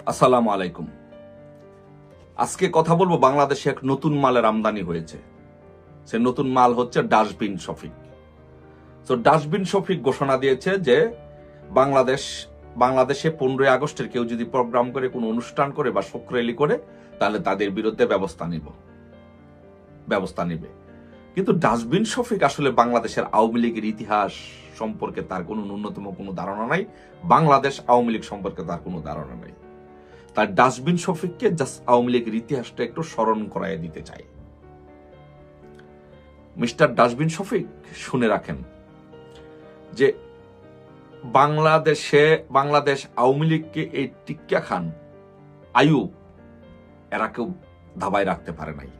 আসসালামু আলাইকুম। আজকে কথা বলবো বাংলাদেশে এক নতুন মালের আমদানি হয়েছে। সে নতুন মাল হচ্ছে ডাস্টবিন শফিক। তো ডাস্টবিন শফিক ঘোষণা দিয়েছে যে বাংলাদেশে 15ই আগস্টের কেউ যদি প্রোগ্রাম করে কোনো অনুষ্ঠান করে বা শোক র্যালি করে তাহলে তাদের বিরুদ্ধে ব্যবস্থা নেবে। কিন্তু ডাস্টবিন শফিক আসলে বাংলাদেশের আওয়ামী লীগের ইতিহাস সম্পর্কে তার কোনো ন্যূনতম কোনো ধারণা নাই। বাংলাদেশ আওয়ামী লীগ সম্পর্কে তার কোনো ধারণা নাই। তার ডাস্টবিন শফিককে জাস্ট আওয়ামী লীগের ইতিহাসটা একটু স্মরণ করায় দিতে চাই। মিস্টার ডাস্টবিন শফিক, শুনে রাখেন যে বাংলাদেশ আওয়ামী লীগকে এই টিক্কা খান, আইয়ুব, এরা কেউ ধাবায় রাখতে পারে নাই।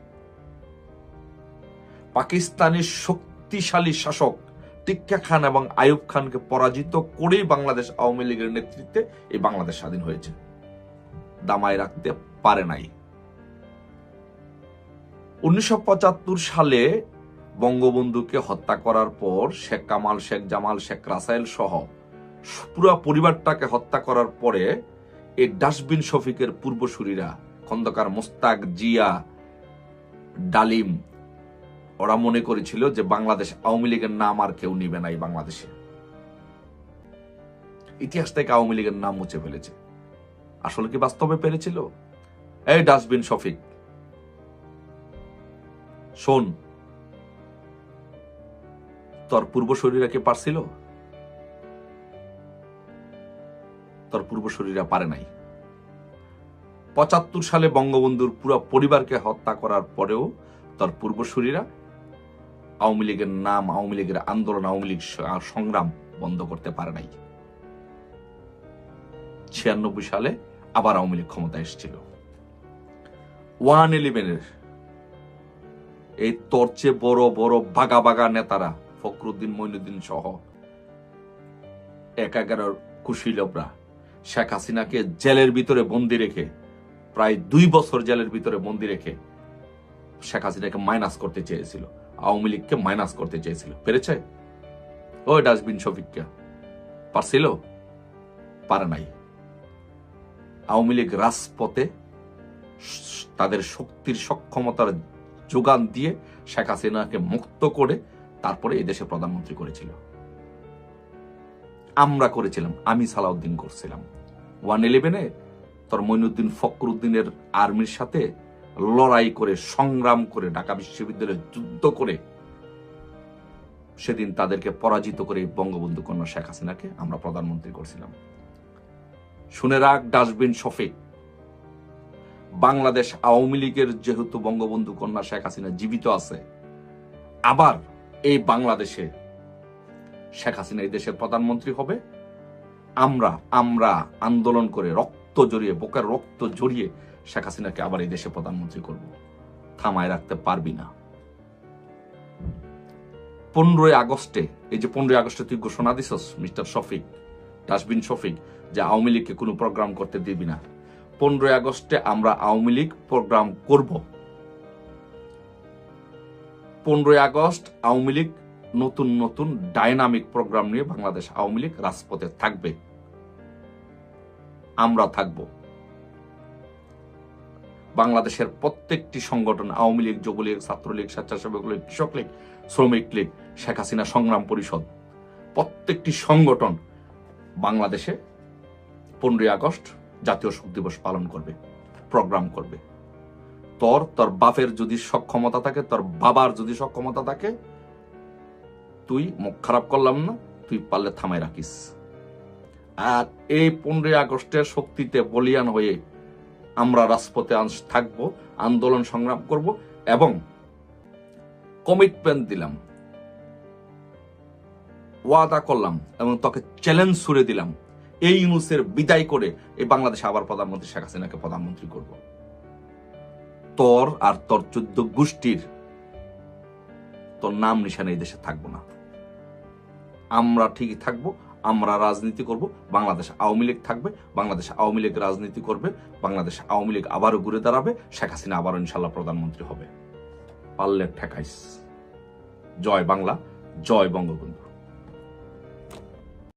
পাকিস্তানি শক্তিশালী শাসক টিক্কা খান এবং আইয়ুব খানকে পরাজিত করেই বাংলাদেশ আওয়ামী লীগের নেতৃত্বে এই বাংলাদেশ স্বাধীন হয়েছে। দামায় রাখতে পারে নাই। 1975 সালে বঙ্গবন্ধুকে হত্যা করার পর শেখ কামাল, শেখ জামাল, শেখ রাসেল সহ পুরো পরিবারটাকে হত্যা করার পরে এই ডাস্টবিন শফিকের পূর্বসূরীরা খন্দকার মোস্তাক, জিয়া, ডালিম, ওরা মনে করেছিল যে বাংলাদেশ আওয়ামী লীগের নাম আর কেউ নিবে না। এই বাংলাদেশে ইতিহাস থেকে আওয়ামী লীগের নাম মুছে ফেলেছে। আসলে কি বাস্তবে পেরেছিল? এই ডাস্টবিন শফিক, শোন, তোর পূর্বসূরীরা কি পারছিল? তোর পূর্বসূরীরা পারে নাই। 75 সালে বঙ্গবন্ধুর পুরো পরিবারকে হত্যা করার পরেও তোর পূর্বসূরীরা আওয়ামী লীগের নাম, আওয়ামী লীগের আন্দোলন, আওয়ামী লীগ সংগ্রাম বন্ধ করতে পারে নাই। 96 সালে আবার আওয়ামী লীগ ক্ষমতা এসেছিল। 111-এর এই তোর চেয়ে বড় বড় বাগা বাগা নেতারা, ফখরুদ্দিন, মঈনুদ্দিন সহ 11 কুশীলবরা শেখ হাসিনাকে জেলের ভিতরে বন্দি রেখে, প্রায় 2 বছর জেলের ভিতরে বন্দি রেখে শেখ হাসিনাকে মাইনাস করতে চেয়েছিল, আওয়ামী লীগকে মাইনাস করতে চেয়েছিল। পেরেছে? ওই ডাস্টবিন শফিককে পারছিল? পারে নাই। আওয়ামী লীগ রাজপথে তাদের শক্তির সক্ষমতার যোগান দিয়ে শেখ হাসিনাকে মুক্ত করে তারপরে এই দেশে প্রধানমন্ত্রী করেছিল। আমরা করেছিলাম, আমি সালাউদ্দিন করছিলাম। 111-এ তোর মঈনুদ্দিন, ফখরুদ্দিনের আর্মির সাথে লড়াই করে, সংগ্রাম করে, ঢাকা বিশ্ববিদ্যালয়ে যুদ্ধ করে সেদিন তাদেরকে পরাজিত করে বঙ্গবন্ধু কন্যা শেখ হাসিনাকে আমরা প্রধানমন্ত্রী করছিলাম। শুনে রাখ ডাস্টবিন শফিক, বাংলাদেশ আওয়ামী লীগের যেহেতু বঙ্গবন্ধু কন্যা শেখ হাসিনা জীবিত আছে, আবার এই বাংলাদেশে শেখ হাসিনা এই দেশের প্রধানমন্ত্রী হবে। আমরা আন্দোলন করে রক্ত জড়িয়ে, বুকের রক্ত জড়িয়ে শেখ হাসিনাকে আবার এই দেশে প্রধানমন্ত্রী করব। থামায় রাখতে পারবি না। 15ই আগস্টে, এই যে 15ই আগস্টে তুই ঘোষণা দিছস মিস্টার শফিক, ডাস্টবিন শফিক, যে আওয়ামী লীগকে কোনো প্রোগ্রাম করতে দিবি না। 15ই আগস্টে আমরা আওয়ামী লীগ প্রোগ্রাম করব। 15ই আগস্ট আওয়ামী লীগ নতুন নতুন ডাইনামিক প্রোগ্রাম নিয়ে বাংলাদেশ আওয়ামী লীগ রাজপথে থাকবে। আমরা থাকব। বাংলাদেশের প্রত্যেকটি সংগঠন, আওয়ামী লীগ, যুবলীগ, ছাত্রলীগ, স্বেচ্ছাসেবক লীগ, কৃষক লীগ, শ্রমিক লীগ, শেখ হাসিনা সংগ্রাম পরিষদ, প্রত্যেকটি সংগঠন বাংলাদেশে 15ই আগস্ট জাতীয় শোক দিবস পালন করবে, প্রোগ্রাম করবে। তোর বাপের যদি সক্ষমতা থাকে, তোর বাবার যদি সক্ষমতা থাকে, তুই মুখ খারাপ করলাম না, তুই পারলে থামায় রাখিস। আর এই 15ই আগস্টের শক্তিতে বলিয়ান হয়ে আমরা রাজপথে থাকব, আন্দোলন সংগ্রাম করব এবং কমিটমেন্ট দিলাম, ওয়াদা করলাম এবং তোকে চ্যালেঞ্জ ছুড়ে দিলাম, এই ইউনূসের বিদায় করে এই বাংলাদেশে আবার প্রধানমন্ত্রী শেখ হাসিনাকে প্রধানমন্ত্রী করব। তোর আর তোর 14 গোষ্ঠীর তোর নাম নিশানে এই দেশে থাকবো না। আমরা ঠিকই থাকবো, আমরা রাজনীতি করব, বাংলাদেশ আওয়ামী লীগ থাকবে, বাংলাদেশ আওয়ামী লীগ রাজনীতি করবে, বাংলাদেশ আওয়ামী লীগ আবারও ঘুরে দাঁড়াবে, শেখ হাসিনা আবারও ইনশাল্লাহ প্রধানমন্ত্রী হবে। পারলে ঠেকাইস। জয় বাংলা, জয় বঙ্গবন্ধু।